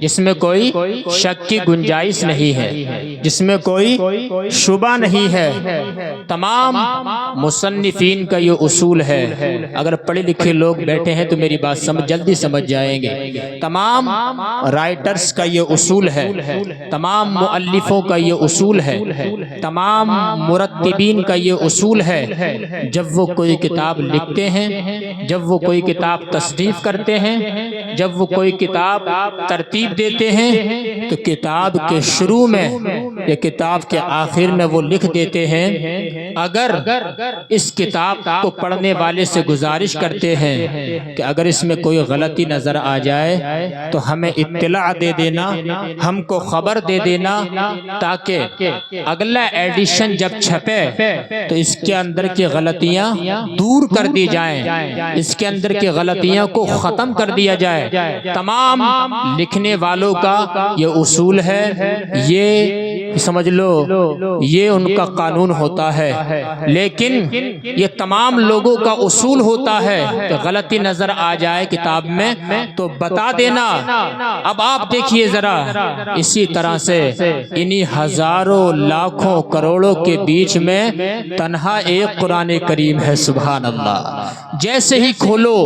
جس میں کوئی شک کی گنجائش نہیں ہے، جس میں کوئی شبہ نہیں ہے۔ تمام مصنفین کا یہ اصول ہے، اگر پڑھے لکھے لوگ بیٹھے ہیں تو میری بات جلدی سمجھ جائیں گے۔ تمام رائٹرز کا یہ اصول ہے، تمام مؤلفوں کا یہ اصول ہے، تمام مرتبین کا یہ اصول ہے، جب وہ کوئی کتاب لکھتے ہیں، جب وہ کوئی کتاب تصنیف کرتے ہیں، جب وہ کوئی کتاب ترتیب دیتے ہیں، تو کتاب کے شروع میں یا کتاب کے آخر میں وہ لکھ دیتے ہیں، اگر اس کتاب کو پڑھنے والے سے گزارش کرتے ہیں کہ اگر اس میں کوئی غلطی نظر آ جائے تو ہمیں اطلاع دے دینا، ہم کو خبر دے دینا، تاکہ اگلا ایڈیشن جب چھپے تو اس کے اندر کی غلطیاں دور کر دی جائیں، اس کے اندر کی غلطیاں کو ختم کر دیا جائے۔ تمام لکھنے والوں کا یہ اصول ہے، یہ سمجھ لو یہ ان کا قانون ہوتا ہے۔ لیکن یہ تمام لوگوں کا اصول ہوتا ہے کہ غلطی نظر آ جائے کتاب میں تو بتا دینا۔ اب آپ دیکھیے ذرا، اسی طرح سے انہی ہزاروں لاکھوں کروڑوں کے بیچ میں تنہا ایک قرآن کریم ہے، سبحان اللہ۔ جیسے ہی کھولو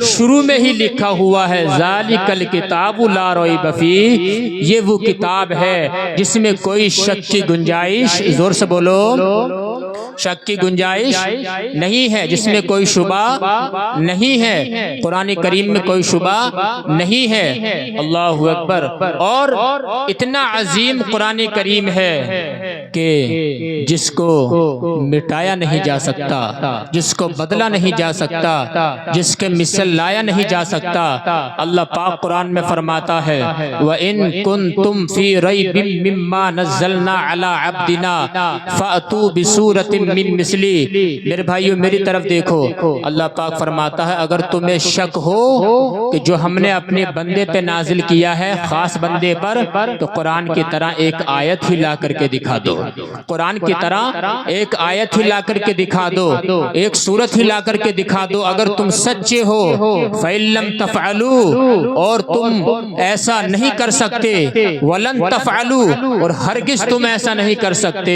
شروع میں ہی لکھا ہوا ہے ذالک الکتاب لا ریب فیہ، یہ وہ کتاب ہے جس میں کوئی شک کی گنجائش، زور سے بولو، شک کی گنجائش نہیں ہے، جس میں کوئی شبہ نہیں ہے، قرآن کریم میں کوئی شبہ نہیں ہے۔ اللہ اکبر۔ اور اتنا عظیم قرآن کریم ہے کہ جس کو مٹایا نہیں جا سکتا، جس کو بدلا نہیں جا سکتا، جس کے مثل لایا نہیں جا سکتا۔ اللہ پاک قرآن میں فرماتا ہے وَإِن كُنتُمْ فِي رَيْبٍ مِّمَّا نَزَّلْنَا عَلَىٰ عَبْدِنَا فَأْتُوا بِسُورَةٍ مِّن مِّثْلِهِ۔ میرے بھائیو میری طرف دیکھو، اللہ پاک فرماتا ہے اگر تمہیں شک ہو کہ جو ہم نے اپنے بندے پہ نازل کیا ہے، خاص بندے پر، تو قرآن کی طرح ایک آیت ہی لا کر کے دکھا دو، قرآن کی طرح ایک آیت ہی لا کر کے دکھا دو، ایک سورت ہی لا کر کے دکھا دو، اگر تم سچے ہو۔ فَإِن لَّمْ تَفْعَلُوا، اور تم ایسا نہیں کر سکتے، وَلَن تَفْعَلُوا، اور ہرگز تم ایسا نہیں کر سکتے،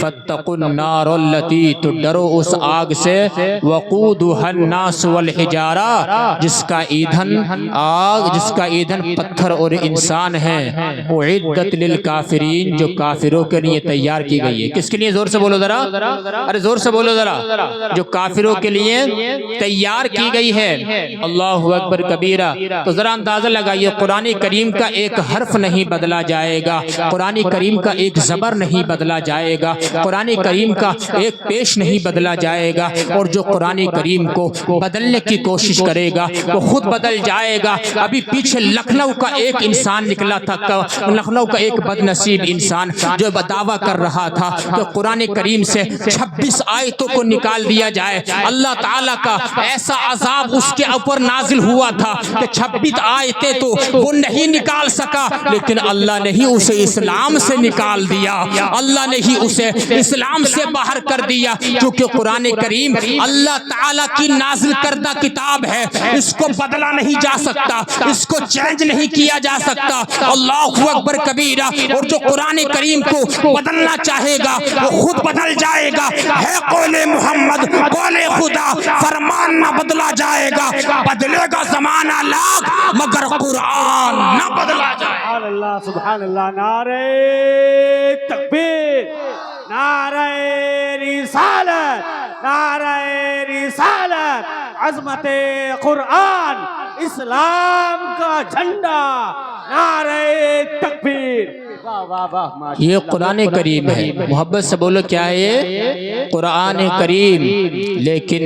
فَاتَّقُوا النَّارَ الَّتِي، تو ڈرو اس آگ سے، وَقُودُهَا النَّاسُ وَالْحِجَارَةُ، جس کا ایندھن آگ، جس کا ایندھن پتھر اور انسان ہے، اُعِدَّتْ لِلْكَافِرِينَ، جو کافروں کے لیے تیار کی گئی ہے۔ کس کے لیے؟ زور سے بولو ذرا، ارے زور سے بولو ذرا، جو کافروں کے لیے تیار کی گئی ہے۔ اللہ اکبر کبیرہ۔ تو ذرا اندازہ لگائیے، قرآن کریم کا ایک حرف نہیں بدلا جائے گا، قرآن کریم کا ایک زبر نہیں بدلا جائے گا، قرآن کریم کا ایک پیش نہیں بدلا جائے گا، اور جو قرآن کریم کو بدلنے کی کوشش کرے گا وہ خود بدل جائے گا۔ ابھی پیچھے لکھنؤ کا ایک انسان نکلا تھا، لکھنؤ کا ایک بد نصیب انسان جو دعویٰ کر رہا تھا کہ قرآن کریم سے 26 آیتوں کو نکال دیا جائے، اللہ تعالیٰ کا ایسا عذاب اس کے اوپر نازل ہوا تھا کہ 26 آیتیں تو وہ نہیں نکال سکا، لیکن اللہ نے ہی اسے اسلام سے نکال دیا، اللہ نے ہی اسے اسلام سے باہر کر دیا، کیونکہ قرآن کریم اللہ تعالیٰ کی نازل کردہ کتاب ہے، اس کو بدلا نہیں جا سکتا، اس کو چینج نہیں کیا جا سکتا۔ اللہ اکبر کبیرہ۔ اور جو قرآن کریم کو بدلنا چاہے گا وہ خود بدل جائے گا، ہے قول محمد قول خدا، فرمان نہ بدلا جائے گا، بدلے گا زمانہ لاکھ مگر قرآن نہ بدلا جائے۔ سبحان اللہ، سبحان اللہ، نعرہ تکبیر، نعرہ رسالت، نعرہ رسالت، عظمت قرآن، اسلام کا جھنڈا، نعرہ تکبیر۔ یہ قرآن کریم ہے، محبت سے بولو کیا ہے یہ؟ قرآن کریم۔ لیکن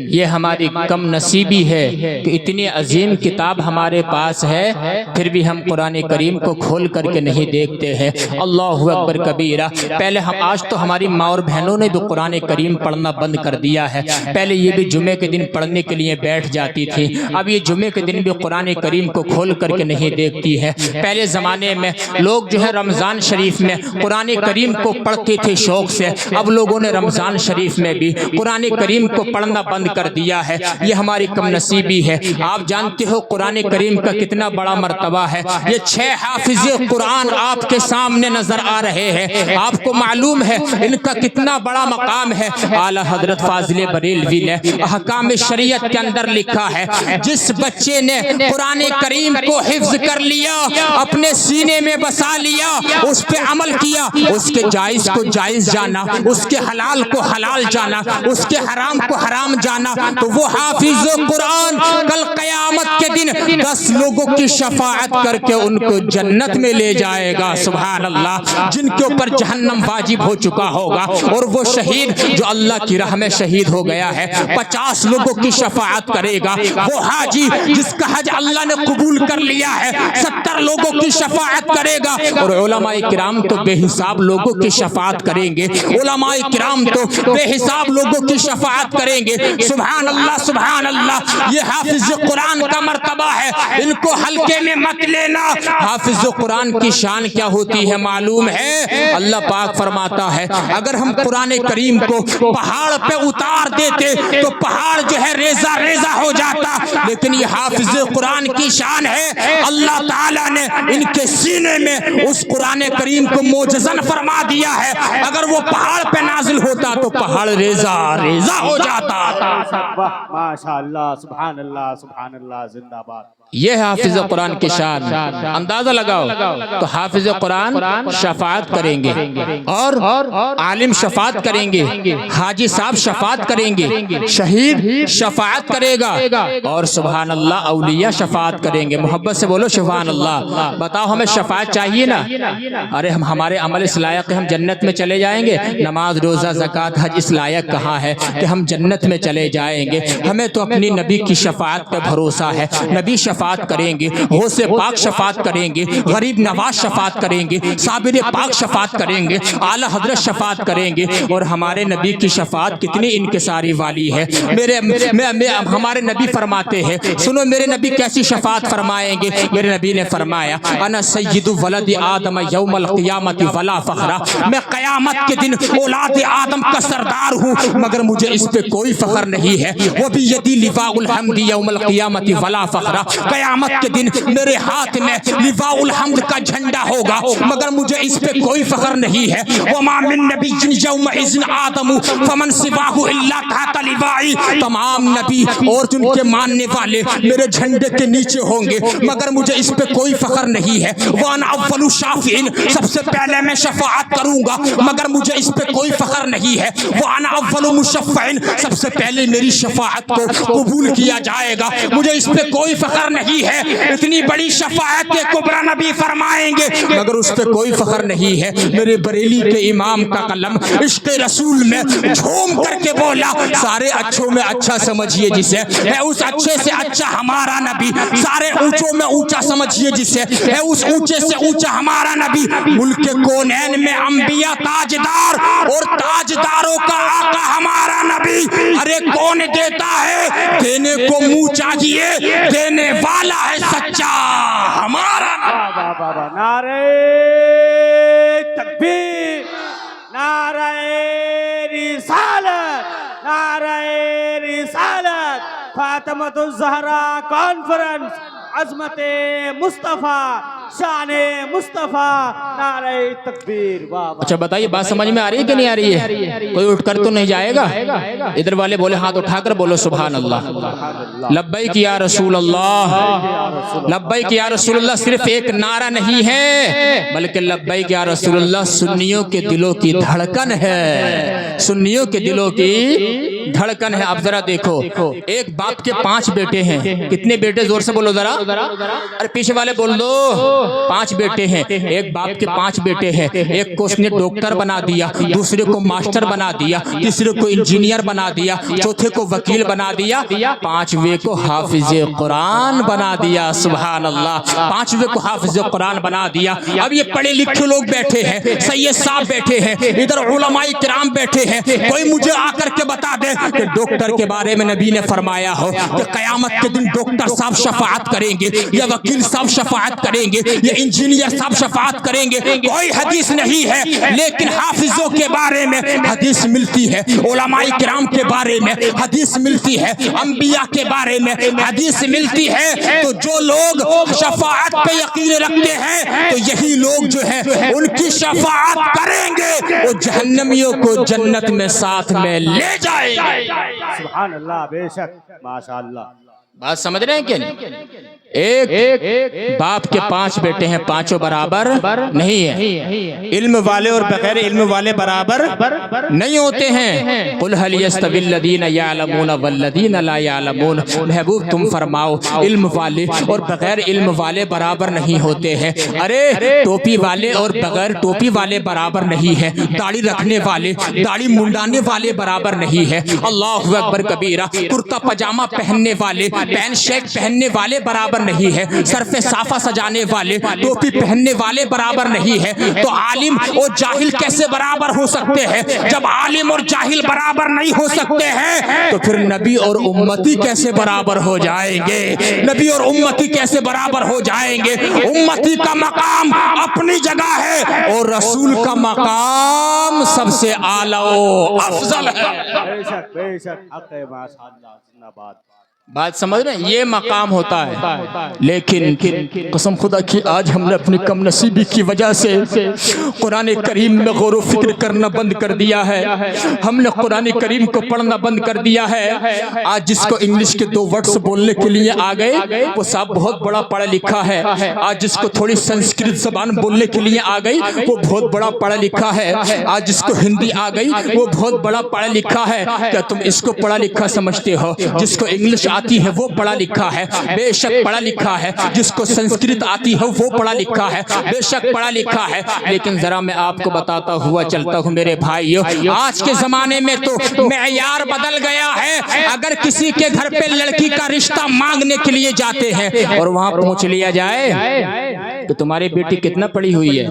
یہ ہماری کم نصیبی ہے کہ اتنی عظیم کتاب ہمارے پاس ہے، پھر بھی ہم قرآن کریم کو کھول کر کے نہیں دیکھتے ہیں۔ اللہ اکبر کبیرہ۔ پہلے آج تو ہماری ماں اور بہنوں نے بھی قرآن کریم پڑھنا بند کر دیا ہے، پہلے یہ بھی جمعے کے دن پڑھنے کے لیے بیٹھ جاتی تھی، اب یہ جمعے کے دن بھی قرآن کریم کو کھول کر کے نہیں دیکھتی ہے۔ پہلے زمانے میں لوگ جو ہے رمضان شریف میں قرآن کریم کو پڑھتے تھے شوق سے، اب لوگوں نے رمضان شریف میں بھی قرآن کریم کو پڑھنا بند کر دیا ہے۔ یہ ہماری کم نصیبی ہے۔ آپ جانتے ہو قرآن کریم کا کتنا بڑا مرتبہ ہے۔ یہ 6 حافظ قرآن آپ کے سامنے نظر آ رہے ہیں، آپ کو معلوم ہے ان کا کتنا بڑا مقام ہے۔ اعلیٰ حضرت فاضل بریلوی نے احکام شریعت کے اندر لکھا ہے، جس بچے نے قرآن کریم کو حفظ کر لیا، اپنے سینے میں بسا لیا، اس پہ عمل کیا، اس کے جائز کو جائز جانا، اس کے حلال کو حلال جانا، اس کے حرام کو حرام جانا، تو وہ حافظ قرآن کل قیامت کے دن 10 لوگوں کی شفاعت کر کے ان کو جنت میں لے جائے گا۔ سبحان اللہ، جن کے اوپر جہنم واجب ہو چکا ہوگا، اور وہ شہید جو اللہ کی راہ میں شہید ہو گیا ہے 50 لوگوں کی شفاعت کرے گا۔ وہ حاجی جس کا حج اللہ نے قبول کر لیا ہے 70 لوگوں کی شفاعت کرے گا، اور علماء کرام تو بے حساب لوگوں کی شفاعت کریں گے، علماء کرام تو بے حساب لوگوں کی شفاعت کریں گے۔ سبحان اللہ سبحان اللہ، یہ حافظ قرآن کا مرتبہ ہے، ان کو ہلکے میں مت لینا۔ حافظ قرآن کی شان کیا ہوتی ہے معلوم ہے؟ اللہ پاک فرماتا ہے اگر ہم قرآن کریم کو پہاڑ پہ اتار دیتے تو پہاڑ جو ہے ریزہ ریزہ ہو جاتا، لیکن یہ حافظ قرآن کی شان ہے، اللہ تعالیٰ نے ان کے سینے میں اس قرآن کریم کو معجزن فرما دیا ہے، اگر وہ پہاڑ پہ نازل ہوتا تو پہاڑ ریزہ ریزہ ہو جاتا۔ ماشاء اللہ، سبحان اللہ سبحان اللہ، زندہ باد۔ یہ حافظ قرآن کی شان، اندازہ لگاؤ تو حافظ قرآن شفاعت کریں گے، اور عالم شفاعت کریں گے، حاجی صاحب شفاعت کریں گے، شہید شفاعت کرے گا، اور سبحان اللہ اولیاء شفاعت کریں گے۔ محبت سے بولو سبحان اللہ۔ بتاؤ ہمیں شفاعت چاہیے نا؟ ارے ہمارے عمل اس لائق ہے ہم جنت میں چلے جائیں گے؟ نماز روزہ زکوٰۃ حج اس لائق کہاں ہے کہ ہم جنت میں چلے جائیں گے؟ ہمیں تو اپنی نبی کی شفاعت پہ بھروسہ ہے، نبی شفاعت کریں گے، غوث پاک شفاعت کریں گے، غریب نواز شفاعت کریں گے، صابر پاک شفاعت کریں گے، اعلیٰ حضرت شفاعت کریں گے، اور ہمارے نبی کی شفاعت کتنی انکساری والی ہے۔ ہمارے نبی فرماتے ہیں، سنو میرے نبی کیسی شفاعت فرمائیں گے۔ میرے نبی نے فرمایا انا سید ولد آدم یوم القیامت ولا فخر، میں قیامت کے دن اولاد آدم کا سردار ہوں مگر مجھے اس پہ کوئی فخر نہیں ہے۔ وبیدی لواء الحمد یوم القیامت ولا فخر، قیامت کے دن میرے ہاتھ میں لواء الحمد کا جھنڈا ہوگا مگر مجھے اس پہ کوئی فخر نہیں ہے۔ وما من نبی یومئذ آدم فمن سواہ الا تحت لوائی، تمام نبی اور جن کے ماننے والے میرے جھنڈے کے نیچے ہوں گے مگر مجھے اس پہ کوئی فخر نہیں ہے۔ وانا اول الشافعین، سب سے پہلے میں شفاعت کروں گا مگر مجھے اس پہ کوئی فخر نہیں ہے۔ وانا اول المشفعین، سب سے پہلے میری شفاعت کو قبول کیا جائے گا، مجھے اس پہ کوئی فخر نہیں ہے۔ اتنی بڑی شفاعت کے کبریٰ نبی فرمائیں گے مگر اس پہ کوئی فخر نہیں ہے۔ میرے بریلی کے امام کا قلم عشق رسول میں جھوم کر کے بولا، سارے اچھوں میں اچھا سمجھیے جسے، ہے اس اچھے سے اچھا ہمارا نبی، سارے اونچوں میں اونچا سمجھیے جسے، ہے اس اونچے سے اونچا ہمارا نبی۔ ملک کونین میں انبیاء تاجدار اور تاجداروں کا آقا ہمارا نبی۔ ارے کون دیتا ہے؟ دینے کو منہ چاہیے، دینے والا ہے سچا ہمارا نبی۔ نعرہ تکبیر، نعرہ رسالت، نعرہ رسالت، فاطمۃ الزہرا کانفرنس، عظمت مصطفیٰ، شان مصطفیٰ، نعرہ تکبیر۔ اچھا بتائیے بات سمجھ میں آ رہی ہے کہ نہیں آ رہی ہے؟ کوئی اٹھ کر تو نہیں جائے گا؟ ادھر والے بولے ہاتھ اٹھا کر بولو سبحان اللہ۔ لبیک یا رسول اللہ، لبیک یا رسول اللہ صرف ایک نعرہ نہیں ہے بلکہ لبیک یا رسول اللہ سنیوں کے دلوں کی دھڑکن ہے، سنیوں کے دلوں کی دھڑکن ہے۔ آپ ذرا دیکھو، ایک باپ کے 5 بیٹے ہیں، کتنے بیٹے؟ زور سے بولو ذرا، ارے پیچھے والے بول دو۔ 5 بیٹے ہیں، ایک باپ کے 5 بیٹے ہیں، ایک کو اس نے ڈاکٹر بنا دیا، دوسرے کو ماسٹر بنا دیا، تیسرے کو انجینئر بنا دیا، چوتھے کو وکیل بنا دیا، 5ویں کو حافظ قرآن بنا دیا۔ سبحان اللہ، 5ویں کو حافظ قرآن بنا دیا۔ اب یہ پڑھے لکھے لوگ بیٹھے ہیں، سید صاحب بیٹھے ہیں، ادھر علماء کرام بیٹھے ہیں، کوئی مجھے آ کر کے بتا دے ہے کہ ڈاکٹر کے بارے میں نبی نے فرمایا ہو کہ قیامت کے دن ڈاکٹر صاحب شفاعت کریں گے یا وکیل صاحب شفاعت کریں گے یا انجینئر صاحب شفاعت کریں گے، کوئی حدیث نہیں ہے، لیکن حافظوں کے بارے میں حدیث ملتی ہے، علماء کرام کے بارے میں حدیث ملتی ہے، انبیاء کے بارے میں حدیث ملتی ہے۔ تو جو لوگ شفاعت پہ یقین رکھتے ہیں تو یہی لوگ جو ہے ان کی شفاعت کریں گے، وہ جہنمیوں کو جنت میں ساتھ میں لے جائیں گے۔ سبحان اللہ، بے شک، ماشاء اللہ۔ بات سمجھ رہے ہیں کہ نہیں؟ ایک باپ کے 5 بیٹے ہیں، پانچوں برابر نہیں ہیں، علم والے اور بغیر علم والے برابر نہیں ہوتے ہیں۔ قل هل يستوي الذين يعلمون والذين لا يعلمون، محبوب تم فرماؤ علم والے اور بغیر علم والے برابر نہیں ہوتے ہیں۔ ارے ٹوپی والے اور بغیر ٹوپی والے برابر نہیں ہے، داڑھی رکھنے والے داڑھی منڈانے والے برابر نہیں ہے، اللہ اکبر کبیرہ، کرتا پاجامہ پہننے والے پین شیک پہننے والے برابر نہیں ہے، سر پہ صافہ سجانے والے ٹوپی پہننے والے برابر نہیں ہے۔ تو عالم اور جاہل کیسے برابر ہو سکتے ہیں؟ جب عالم اور جاہل برابر نہیں ہو سکتے ہیں تو پھر نبی اور امتی کیسے برابر ہو جائیں گے؟ نبی اور امتی کیسے برابر ہو جائیں گے؟ امتی کا مقام اپنی جگہ ہے اور رسول کا مقام سب سے اعلیٰ و افضل ہے۔ بے شک، بے شک، حق ہے، ماشاء اللہ، زندہ باد۔ بات سمجھ رہے ہیں؟ یہ مقام ہوتا ہے، لیکن قسم خدا کی آج ہم نے اپنی کم نصیبی کی وجہ سے قرآن کریم میں غور و فکر کرنا بند کر دیا ہے، ہم نے قرآن کریم کو پڑھنا بند کر دیا ہے۔ آج جس کو انگلش کے 2 ورڈز بولنے کے لیے آ گئے وہ صاحب بہت بڑا پڑھا لکھا ہے، آج جس کو تھوڑی سنسکرت زبان بولنے کے لیے آ گئی وہ بہت بڑا پڑھا لکھا ہے، آج جس کو ہندی آ گئی وہ بہت بڑا پڑھا لکھا ہے۔ کیا تم اس کو پڑھا لکھا سمجھتے ہو؟ جس کو انگلش آتی ہے وہ پڑھا لکھا ہے، بے شک پڑھا لکھا ہے۔ جس کو سنسکرت آتی ہے وہ پڑھا لکھا ہے، بے شک پڑھا لکھا ہے۔ لیکن ذرا میں آپ کو بتاتا ہوا چلتا ہوں میرے بھائیو، آج کے زمانے میں تو معیار بدل گیا ہے۔ اگر کسی کے گھر پہ لڑکی کا رشتہ مانگنے کے لیے جاتے ہیں اور وہاں پوچھ لیا جائے کہ تمہاری بیٹی کتنا پڑھی ہوئی ہے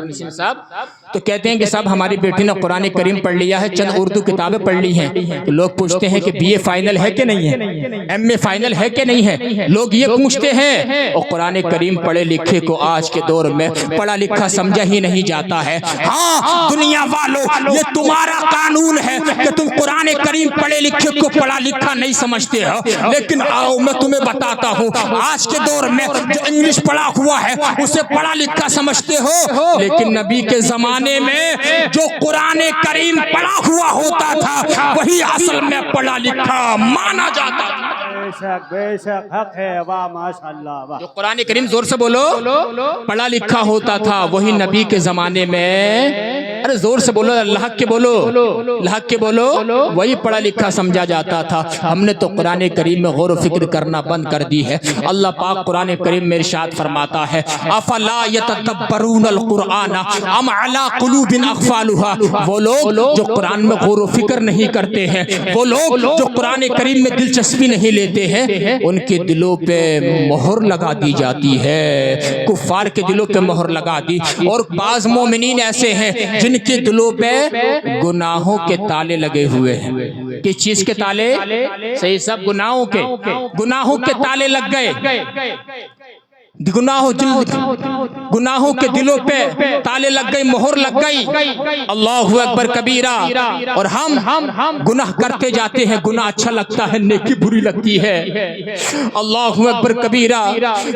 نسیم صاحب، تو کہتے ہیں کہ صاحب ہماری بیٹی نے قرآن کریم پڑھ لیا ہے، چند اردو کتابیں پڑھ لی ہیں۔ تو لوگ پوچھتے ہیں کہ بی اے فائنل ہے کہ نہیں ہے، ایم اے فائنل ہے کہ نہیں ہے، لوگ یہ پوچھتے ہیں۔ اور قرآن کریم پڑھے لکھے کو آج کے دور میں پڑھا لکھا سمجھا ہی نہیں جاتا ہے۔ ہاں دنیا والوں، یہ تمہارا قانون ہے کہ تم قرآن کریم پڑھے لکھے کو پڑھا لکھا نہیں سمجھتے ہو، لیکن آؤ میں تمہیں بتاتا ہوں آج کے دور میں جو انگلش پڑھا ہوا ہے اسے پڑھا لکھا سمجھتے ہو، لیکن نبی کے زمانے میں جو قرآن کریم پڑھا ہوا ہوتا تھا وہی اصل میں پڑھا لکھا مانا جاتا تھا۔ بے شک، بے شک، حق ہے، واہ ماشاء اللہ، واہ۔ جو قرآن کریم زور سے بولو پڑھا لکھا ہوتا تھا وہی نبی کے زمانے میں، ارے زور سے بولو، اللہ کے بولو، اللہ کے بولو، وہی پڑھا لکھا سمجھا جاتا تھا۔ ہم نے تو قرآن کریم میں غور و فکر کرنا بند کر دی ہے۔ اللہ پاک قرآن کریم میں ارشاد فرماتا ہے افلا یتدبرون القرآن ام علی قلوب اقفالها، وہ لوگ جو قرآن میں غور و فکر نہیں کرتے ہیں، وہ لوگ جو قرآن کریم میں دلچسپی نہیں لیتے ہیں، ان کے دلوں پہ مہر لگا دی جاتی ہے، کفار کے دلوں پہ مہر لگا دی۔ اور بعض مومنین ایسے ہیں جن کے دلوں پہ گناہوں کے تالے لگے ہوئے ہیں۔ کس چیز کے تالے؟ صحیح سب گناہوں کے تالے لگ گئے، گناہوں کے دلوں پہ تالے لگ گئی، مہر لگ گئی۔ اللہ اکبر کبیرہ۔ اور ہم گناہ کرتے جاتے ہیں، گناہ اچھا لگتا ہے، نیکی بری لگتی ہے۔ اللہ اکبر کبیرہ۔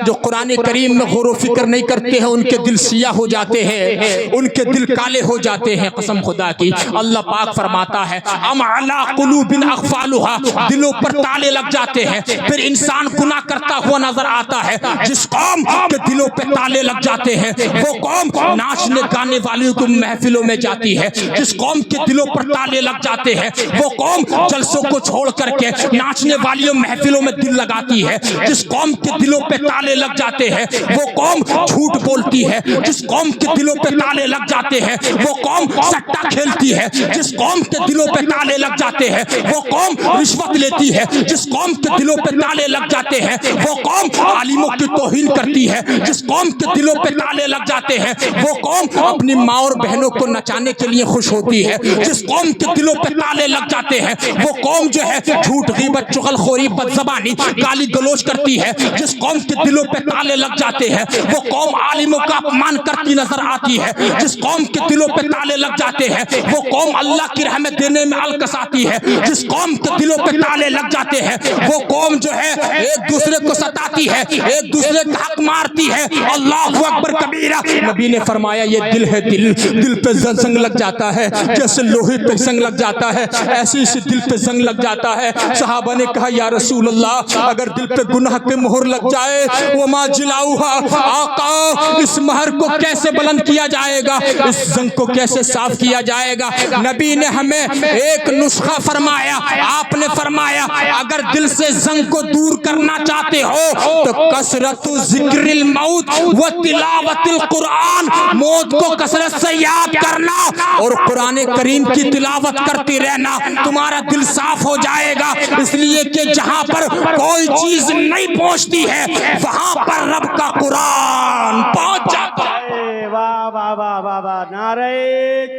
جو قرآن کریم میں غور و فکر نہیں کرتے ہیں ان کے دل سیاہ ہو جاتے ہیں، ان کے دل کالے ہو جاتے ہیں، قسم خدا کی۔ اللہ پاک فرماتا ہے ام علی قلوب اقفالها، دلوں پر تالے لگ جاتے ہیں، پھر انسان گناہ کرتا ہوا نظر آتا ہے۔ جس قوم کے دلوں پہ تالے لگ جاتے ہیں وہ قوم ناچنے گانے والوں کی محفلوں میں جاتی ہے۔ جس قوم کے دلوں پر تالے لگ جاتے ہیں وہ قوم جلسوں کو چھوڑ کر کے ناچنے والیوں محفلوں میں دل لگاتی ہے۔ جس قوم کے دلوں پہ تالے لگ جاتے ہیں وہ قوم جھوٹ بولتی ہے۔ جس قوم کے دلوں پہ تالے لگ جاتے ہیں وہ قوم سٹا کھیلتی ہے۔ جس قوم کے دلوں پہ تالے لگ جاتے ہیں وہ قوم رشوت لیتی ہے۔ جس قوم کے دلوں پہ تالے لگ جاتے ہیں وہ قوم عالموں کی توہین کرتی ہے، جس قوم کے دلوں پہ تالے لگ جاتے ہیں وہ قوم اپنی ماں اور بہنوں کو نچانے کے لیے خوش ہوتی ہے، جس قوم کے دلوں پہ تالے لگ جاتے ہیں وہ قوم جو ہے جھوٹ، غیبت، چغل خوری، بد زبانی، گالی گلوچ کرتی ہے، جس قوم کے دلوں پہ تالے لگ جاتے ہیں وہ قوم عالموں کا اپمان کرتی نظر آتی ہے، جس قوم کے دلوں پہ تالے لگ جاتے ہیں وہ قوم اللہ کی رحمت دینے میں الکساتی ہے، جس قوم کے دلوں پہ تالے لگ جاتے ہیں وہ قوم جو ہے ایک دوسرے کو ستاتی ہے، ایک دوسرے کا حق مارتی ہے۔ اللہ اکبر کبیرہ۔ نبی نے فرمایا یہ دل ہے، دل پہ زنگ لگ جاتا ہے، جیسے لوہے پہ زنگ لگ جاتا ہے ایسے اسی دل پہ زنگ لگ جاتا ہے۔ صحابہ نے کہا یا رسول اللہ اگر دل پہ گناہ کے مہر لگ جائے وما جلاؤہا، آقا اس مہر کو کیسے بلند کیا جائے گا، اس زنگ کو کیسے صاف کیا جائے گا؟ نبی نے ہمیں ایک نسخہ فرمایا، آپ نے فرمایا اگر دل سے زنگ کو دور کرنا چاہتے ہو تو کثرت ذکر الموت و تلاوت القرآن، موت کو کثرت سے یاد کرنا اور قرآن کریم کی تلاوت کرتی رہنا، تمہارا دل صاف ہو جائے گا۔ اس لیے کہ جہاں پر کوئی چیز نہیں پہنچتی ہے وہاں پر رب کا قرآن پہنچ جاتا ہے۔ واہ واہ واہ واہ واہ، نعرہ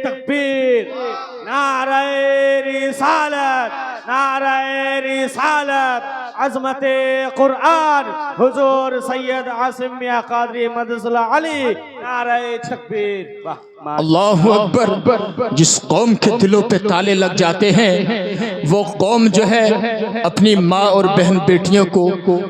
تکبیر، نعرہ رسالت، نعرہ رسالت، عظمت قرآن، حضور سید عاصم میاں قادری مدث اللہ علی، نعرہ تکبیر۔ اللہ اکبر۔ جس قوم کے دلوں پہ تالے لگ جاتے ہیں وہ قوم جو ہے اپنی ماں اور بہن بیٹیوں کو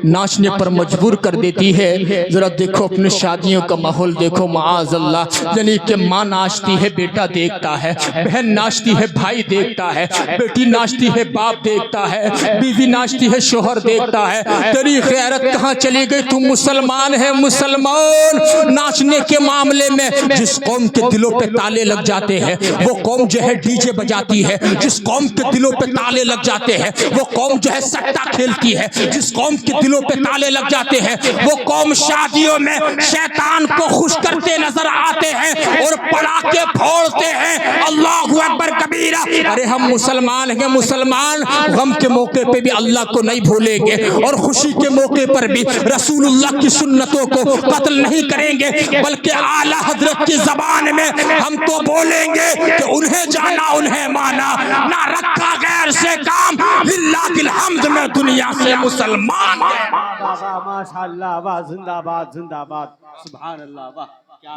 ناچنے پر مجبور کر دیتی ہے۔ ذرا دیکھو اپنے شادیوں کا ماحول دیکھو، معاذ اللہ، یعنی کہ ماں ناچتی ہے بیٹا دیکھتا ہے، بہن ناچتی ہے بھائی دیکھتا ہے، بیٹی ناچتی ہے باپ دیکھتا ہے، بیوی ناچتی ہے شوہر دیکھتا ہے۔ تیری غیرت کہاں چلی گئی؟ تو مسلمان ہے مسلمان۔ ناچنے کے معاملے میں جس قوم کے دلوں پہ تالے لگ جاتے ہیں وہ قوم جو ہے ڈی جے بجاتی ہے، جس قوم کے دلوں پہ تالے لگ جاتے ہیں وہ قوم جو ہے سٹا کھیلتی ہے، جس قوم کے دلوں پہ تالے لگ جاتے ہیں وہ قوم شادیوں میں شیطان کو خوش کرتے نظر آتے ہیں اور پڑاکے پھوڑتے ہیں۔ اللہ اکبر کبیرہ۔ ارے ہم مسلمان ہیں، مسلمان غم کے موقع پہ بھی اللہ کو نہیں بھولیں گے اور خوشی کے موقع پر بھی رسول اللہ کی سنتوں کو قتل نہیں کریں گے، بلکہ اعلیٰ حضرت کی زبان میں ہم تو بولیں گے کہ انہیں جانا انہیں مانا، نہ رکھا غیر سے کام، للہ الحمد میں دنیا سے مسلمان ہیں۔ ماشاء اللہ، واہ، زندہ باد، زندہ باد، سبحان اللہ، واہ۔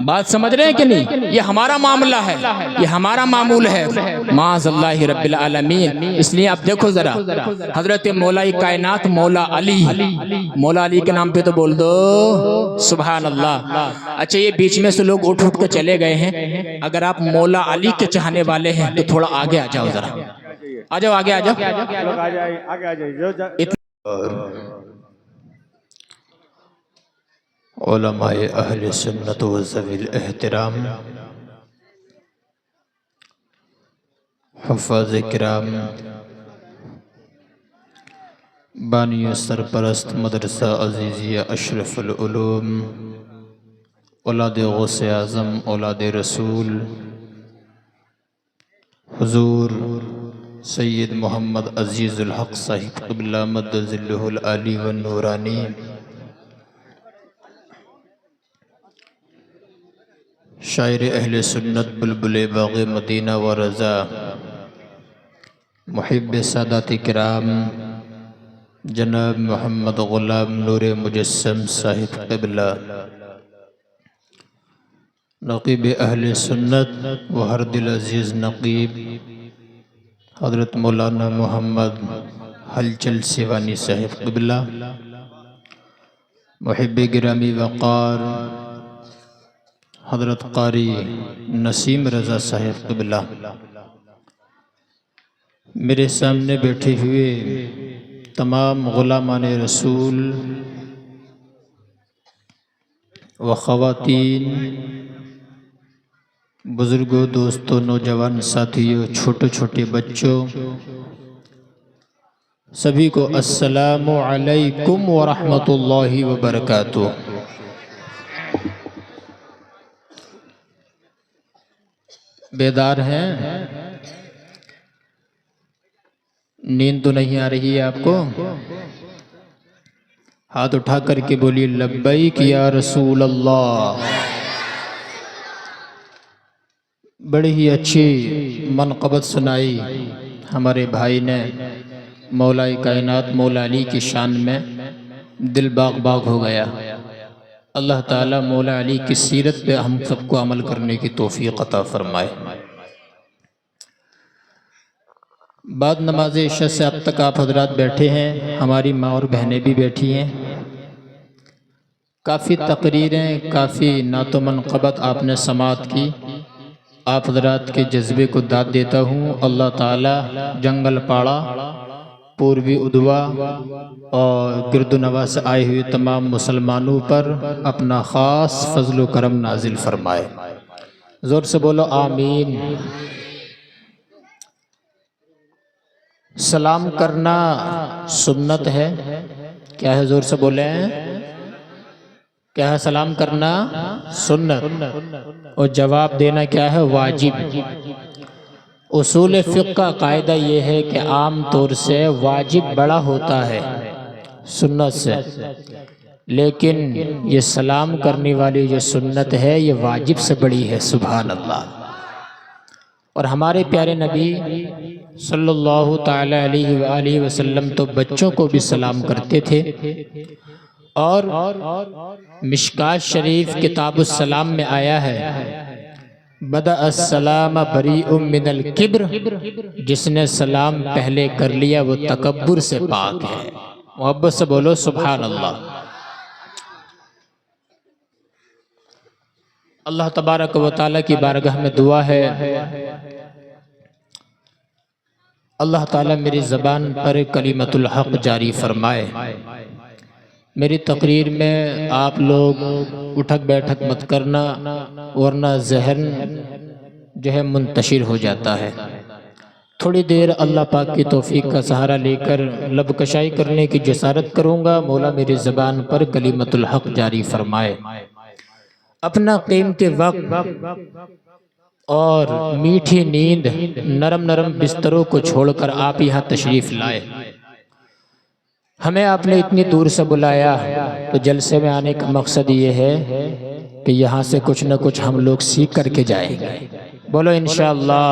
بات سمجھ رہے ہیں کہ نہیں؟ یہ ہمارا معاملہ ہے، یہ ہمارا معمول ہے، معاذ اللہ رب العالمین۔ اس لیے آپ دیکھو ذرا حضرت مولا کائنات مولا علی، مولا علی کے نام پہ تو بول دو سبحان اللہ۔ اچھا یہ بیچ میں سے لوگ اٹھ کے چلے گئے ہیں، اگر آپ مولا علی کے چاہنے والے ہیں تو تھوڑا آگے آ جاؤ، ذرا آ جاؤ، آگے آ جاؤ، آگے آ جائیے۔ علماء اہل سنت و ذوی الاحترام، حفاظ کرام، بانی سرپرست مدرسہ عزیزیہ اشرف العلوم، اولاد غوث اعظم، اولاد رسول، حضور سید محمد عزیز الحق صاحب قبلہ مد ظلہ العالی والنورانی، شاعر اہل سنت بلبل باغ مدینہ و رضا، محب سادات کرام جناب محمد غلام نور مجسم صاحب قبلہ، نقیب اہل سنت و ہر دل عزیز نقیب حضرت مولانا محمد حلچل سیوانی صاحب قبلہ، محب گرامی وقار حضرت قاری نسیم رضا صاحب قبلہ، میرے سامنے بیٹھے ہوئے تمام غلامان رسول و خواتین، بزرگوں، دوستوں، نوجوان ساتھیوں، چھوٹے چھوٹے بچوں، سبھی کو السلام علیکم ورحمۃ اللہ وبرکاتہ۔ بیدار ہیں؟ نیند تو نہیں آ رہی ہے آپ کو؟ ہاتھ اٹھا کر کے بولیے لبیک یا رسول اللہ۔ بڑی ہی اچھی منقبت سنائی ہمارے بھائی نے مولا کائنات مولا علی کی شان میں، دل باغ باغ ہو گیا۔ اللہ تعالیٰ مولا علی کی سیرت پہ ہم سب کو عمل کرنے کی توفیق عطا فرمائے۔ بعد نماز عشاء سے اب تک آپ حضرات بیٹھے ہیں، ہماری ماں اور بہنیں بھی بیٹھی ہیں، کافی تقریریں، کافی نعت و منقبت آپ نے سماعت کی۔ آپ حضرات کے جذبے کو داد دیتا ہوں، اللہ تعالیٰ جنگل پاڑا، پوروی ادوا اور گرد و نواح سے آئے ہوئے تمام مسلمانوں پر اپنا خاص فضل و کرم نازل فرمائے۔ زور سے بولو آمین۔ سلام کرنا سنت ہے، کیا ہے؟ زور سے بولیں، کیا ہے؟ سلام کرنا سنت اور جواب دینا کیا ہے؟ واجب۔ اصول فقہ کا قاعدہ یہ ہے کہ عام طور سے واجب بڑا ہوتا ہے سنت سے، لیکن یہ سلام کرنے والی جو سنت ہے یہ واجب سے بڑی ہے، سبحان اللہ۔ اور ہمارے پیارے نبی صلی اللہ تعالی علیہ وآلہ وسلم تو بچوں کو بھی سلام کرتے تھے، اور مشکات شریف کتاب السلام میں آیا ہے بدأ السلام بریء من الکبر، جس نے سلام پہلے کر لیا وہ تکبر سے پاک ہے۔ محبت سے بولو سبحان اللہ۔ اللہ تبارک و تعالیٰ کی بارگاہ میں دعا ہے، اللہ تعالیٰ میری زبان پر کلمۃ الحق جاری فرمائے۔ میری تقریر میں آپ لوگ اٹھک بیٹھک مت کرنا، ورنہ ذہن جو ہے منتشر ہو جاتا ہے۔ تھوڑی دیر اللہ پاک کی توفیق کا سہارا لے کر لب کشائی کرنے کی جسارت کروں گا، مولا میری زبان پر کلمۃ الحق جاری فرمائے۔ اپنا قیمتی وقت اور میٹھی نیند، نرم نرم بستروں کو چھوڑ کر آپ یہاں تشریف لائے۔ ہمیں آپ نے اتنی دور سے بلایا تو جلسے میں آنے کا مقصد یہ ہے کہ یہاں سے کچھ نہ کچھ ہم لوگ سیکھ کر کے جائیں گے۔ بولو انشاءاللہ۔